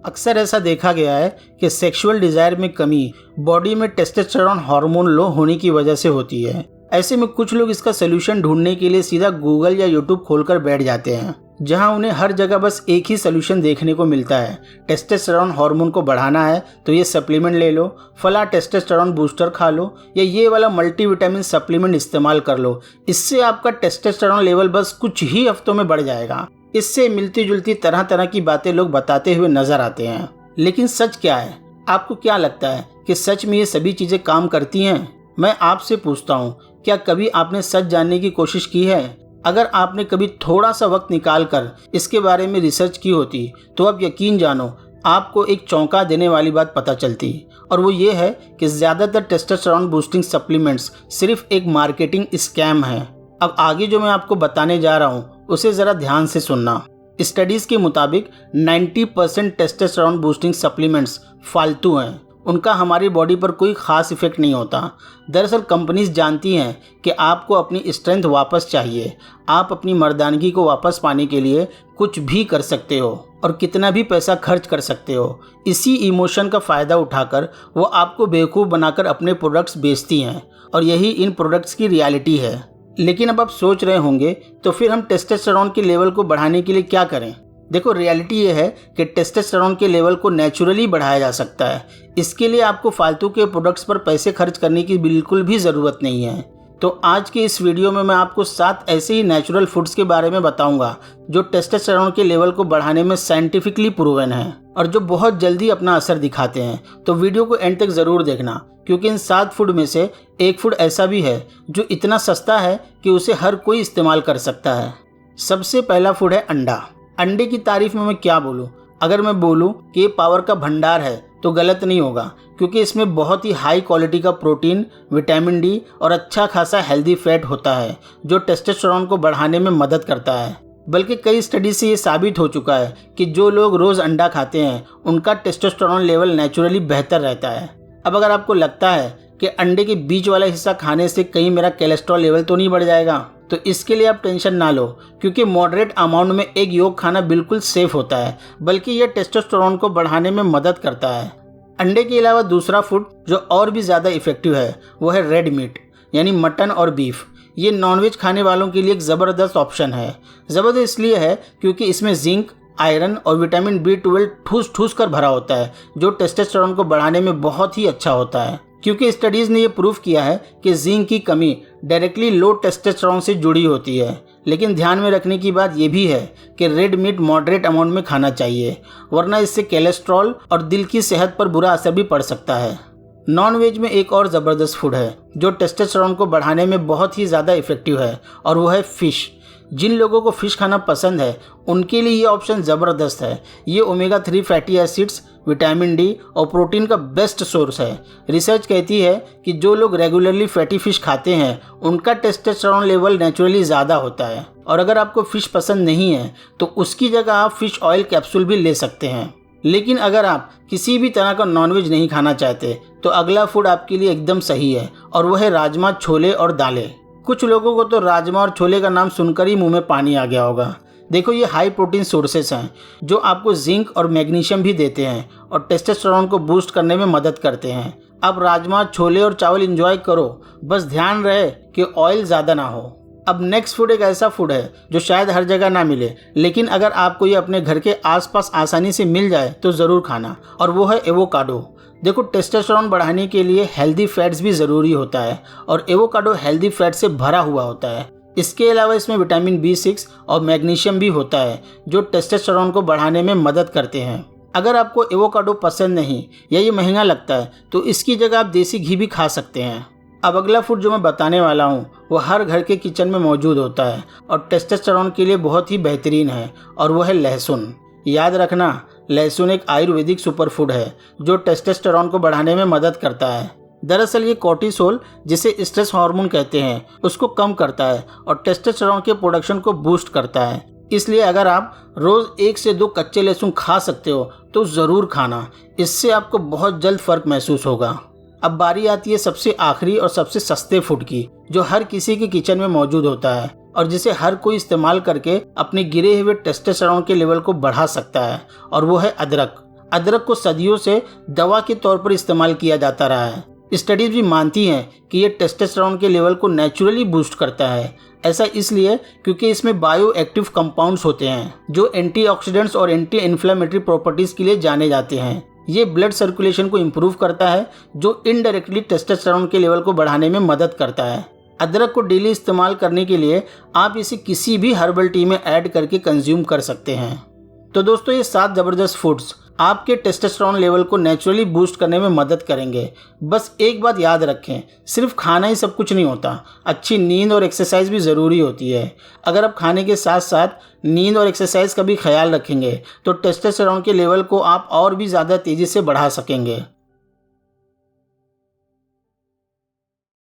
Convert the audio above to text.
अक्सर ऐसा देखा गया है कि सेक्सुअल डिजायर में कमी बॉडी में टेस्टोस्टेरोन हार्मोन लो होने की वजह से होती है। ऐसे में कुछ लोग इसका सलूशन ढूंढने के लिए सीधा गूगल या यूट्यूब खोलकर बैठ जाते हैं, जहां उन्हें हर जगह बस एक ही सलूशन देखने को मिलता है। टेस्टोस्टेरोन हार्मोन को बढ़ाना है तो ये सप्लीमेंट ले लो, फला टेस्टोस्टेरोन बूस्टर खा लो या ये वाला मल्टीविटामिन सप्लीमेंट इस्तेमाल कर लो, इससे आपका टेस्टोस्टेरोन लेवल बस कुछ ही हफ्तों में बढ़ जाएगा। इससे मिलती जुलती तरह तरह की बातें लोग बताते हुए नजर आते हैं, लेकिन सच क्या है? आपको क्या लगता है कि सच में ये सभी चीजें काम करती हैं? मैं आपसे पूछता हूँ, क्या कभी आपने सच जानने की कोशिश की है? अगर आपने कभी थोड़ा सा वक्त निकाल कर इसके बारे में रिसर्च की होती तो अब यकीन जानो आपको एक चौंका देने वाली बात पता चलती, और वो ये है कि ज़्यादातर टेस्टोस्टेरोन बूस्टिंग सप्लीमेंट्स सिर्फ एक मार्केटिंग स्कैम है। अब आगे जो मैं आपको बताने जा रहा हूँ उसे ज़रा ध्यान से सुनना। स्टडीज़ के मुताबिक 90% टेस्टोस्टेरोन बूस्टिंग सप्लीमेंट्स फालतू हैं, उनका हमारी बॉडी पर कोई ख़ास इफेक्ट नहीं होता। दरअसल कंपनीज जानती हैं कि आपको अपनी स्ट्रेंथ वापस चाहिए, आप अपनी मर्दानगी को वापस पाने के लिए कुछ भी कर सकते हो और कितना भी पैसा खर्च कर सकते हो। इसी इमोशन का फ़ायदा उठाकर वो आपको बेवकूफ़ बनाकर अपने प्रोडक्ट्स बेचती हैं, और यही इन प्रोडक्ट्स की रियलिटी है। लेकिन अब आप सोच रहे होंगे तो फिर हम टेस्टोस्टेरोन के लेवल को बढ़ाने के लिए क्या करें? देखो, रियलिटी ये है कि टेस्टोस्टेरोन के लेवल को नेचुरली बढ़ाया जा सकता है। इसके लिए आपको फालतू के प्रोडक्ट्स पर पैसे खर्च करने की बिल्कुल भी ज़रूरत नहीं है। तो आज के इस वीडियो में मैं आपको 7 ऐसे ही नेचुरल फूड्स के बारे में बताऊंगा जो टेस्टोस्टेरोन के लेवल को बढ़ाने में साइंटिफिकली प्रूवन है और जो बहुत जल्दी अपना असर दिखाते हैं। तो वीडियो को एंड तक ज़रूर देखना, क्योंकि इन 7 फूड में से एक फूड ऐसा भी है जो इतना सस्ता है कि उसे हर कोई इस्तेमाल कर सकता है। सबसे पहला फूड है अंडा। अंडे की तारीफ में मैं क्या बोलूं? अगर मैं बोलूं कि ये पावर का भंडार है तो गलत नहीं होगा, क्योंकि इसमें बहुत ही हाई क्वालिटी का प्रोटीन, विटामिन डी और अच्छा खासा हेल्दी फैट होता है जो टेस्टोस्टेरोन को बढ़ाने में मदद करता है। बल्कि कई स्टडी से ये साबित हो चुका है कि जो लोग रोज़ अंडा खाते हैं उनका टेस्टोस्टेरोन लेवल नेचुरली बेहतर रहता है। अब अगर आपको लगता है कि अंडे के बीच वाला हिस्सा खाने से कहीं मेरा कोलेस्ट्रॉल लेवल तो नहीं बढ़ जाएगा, तो इसके लिए आप टेंशन ना लो, क्योंकि मॉडरेट अमाउंट में एग योक खाना बिल्कुल सेफ होता है, बल्कि यह टेस्टोस्टेरोन को बढ़ाने में मदद करता है। अंडे के अलावा दूसरा फूड जो और भी ज़्यादा इफेक्टिव है वो है रेड मीट, यानी मटन और बीफ। ये नॉनवेज खाने वालों के लिए एक ज़बरदस्त ऑप्शन है। ज़बरदस्त इसलिए है क्योंकि इसमें जिंक, आयरन और विटामिन B12 ठूस ठूस कर भरा होता है, जो टेस्टोस्टेरोन को बढ़ाने में बहुत ही अच्छा होता है। क्योंकि स्टडीज़ ने ये प्रूव किया है कि जिंक की कमी डायरेक्टली लो टेस्टोस्टेरोन से जुड़ी होती है। लेकिन ध्यान में रखने की बात यह भी है कि रेड मीट मॉडरेट अमाउंट में खाना चाहिए, वरना इससे कोलेस्ट्रॉल और दिल की सेहत पर बुरा असर भी पड़ सकता है। नॉन वेज में एक और ज़बरदस्त फूड है जो टेस्टोस्टेरोन को बढ़ाने में बहुत ही ज़्यादा इफेक्टिव है, और वो है फ़िश। जिन लोगों को फ़िश खाना पसंद है उनके लिए ये ऑप्शन ज़बरदस्त है। ये omega 3 fatty acids, vitamin D और प्रोटीन का बेस्ट सोर्स है। रिसर्च कहती है कि जो लोग रेगुलरली फैटी फ़िश खाते हैं उनका टेस्टोस्टेरोन लेवल नेचुरली ज़्यादा होता है। और अगर आपको फ़िश पसंद नहीं है तो उसकी जगह आप फ़िश ऑयल कैप्सूल भी ले सकते हैं। लेकिन अगर आप किसी भी तरह का नॉनवेज नहीं खाना चाहते तो अगला फूड आपके लिए एकदम सही है, और वह है राजमा, छोले और दालें। कुछ लोगों को तो राजमा और छोले का नाम सुनकर ही मुंह में पानी आ गया होगा। देखो, ये हाई प्रोटीन सोर्सेस हैं जो आपको जिंक और मैग्नीशियम भी देते हैं और टेस्टोस्टेरोन को बूस्ट करने में मदद करते हैं। अब राजमा, छोले और चावल एंजॉय करो, बस ध्यान रहे कि ऑयल ज़्यादा ना हो। अब नेक्स्ट फूड एक ऐसा फूड है जो शायद हर जगह ना मिले, लेकिन अगर आपको ये अपने घर के आसपास आसानी से मिल जाए तो ज़रूर खाना, और वो है एवोकाडो। देखो, टेस्टोस्टेरोन बढ़ाने के लिए हेल्दी फैट्स भी ज़रूरी होता है, और एवोकाडो हेल्दी फैट से भरा हुआ होता है। इसके अलावा इसमें विटामिन B6 और मैग्नीशियम भी होता है जो टेस्टोस्टेरोन को बढ़ाने में मदद करते हैं। अगर आपको एवोकाडो पसंद नहीं या ये महंगा लगता है तो इसकी जगह आप देसी घी भी खा सकते हैं। अब अगला फूड जो मैं बताने वाला हूँ वो हर घर के किचन में मौजूद होता है और टेस्टोस्टेरोन के लिए बहुत ही बेहतरीन है, और वो है लहसुन। याद रखना, लहसुन एक आयुर्वेदिक सुपरफूड है जो टेस्टोस्टेरोन को बढ़ाने में मदद करता है। दरअसल ये कोर्टिसोल, जिसे स्ट्रेस हार्मोन कहते हैं, उसको कम करता है और टेस्टोस्टेरोन के प्रोडक्शन को बूस्ट करता है। इसलिए अगर आप रोज़ 1 से 2 कच्चे लहसुन खा सकते हो तो ज़रूर खाना, इससे आपको बहुत जल्द फ़र्क महसूस होगा। अब बारी आती है सबसे आखिरी और सबसे सस्ते फूड की, जो हर किसी के किचन में मौजूद होता है और जिसे हर कोई इस्तेमाल करके अपने गिरे हुए टेस्टोस्टेरोन के लेवल को बढ़ा सकता है, और वो है अदरक। अदरक को सदियों से दवा के तौर पर इस्तेमाल किया जाता रहा है। स्टडीज भी मानती हैं कि ये टेस्टोस्टेरोन के लेवल को नेचुरली बूस्ट करता है। ऐसा इसलिए क्योंकि इसमें बायो एक्टिव कंपाउंड्स होते हैं जो एंटीऑक्सीडेंट्स और एंटी इन्फ्लेमेटरी प्रॉपर्टीज के लिए जाने जाते हैं। ये ब्लड सर्कुलेशन को इम्प्रूव करता है जो इनडायरेक्टली टेस्टोस्टेरोन के लेवल को बढ़ाने में मदद करता है। अदरक को डेली इस्तेमाल करने के लिए आप इसे किसी भी हर्बल टी में ऐड करके कंज्यूम कर सकते हैं। तो दोस्तों, ये 7 ज़बरदस्त फूड्स आपके टेस्टोस्टेरोन लेवल को नेचुरली बूस्ट करने में मदद करेंगे। बस एक बात याद रखें, सिर्फ खाना ही सब कुछ नहीं होता, अच्छी नींद और एक्सरसाइज भी ज़रूरी होती है। अगर आप खाने के साथ साथ नींद और एक्सरसाइज का भी ख्याल रखेंगे तो टेस्टोस्टेरोन के लेवल को आप और भी ज़्यादा तेज़ी से बढ़ा सकेंगे।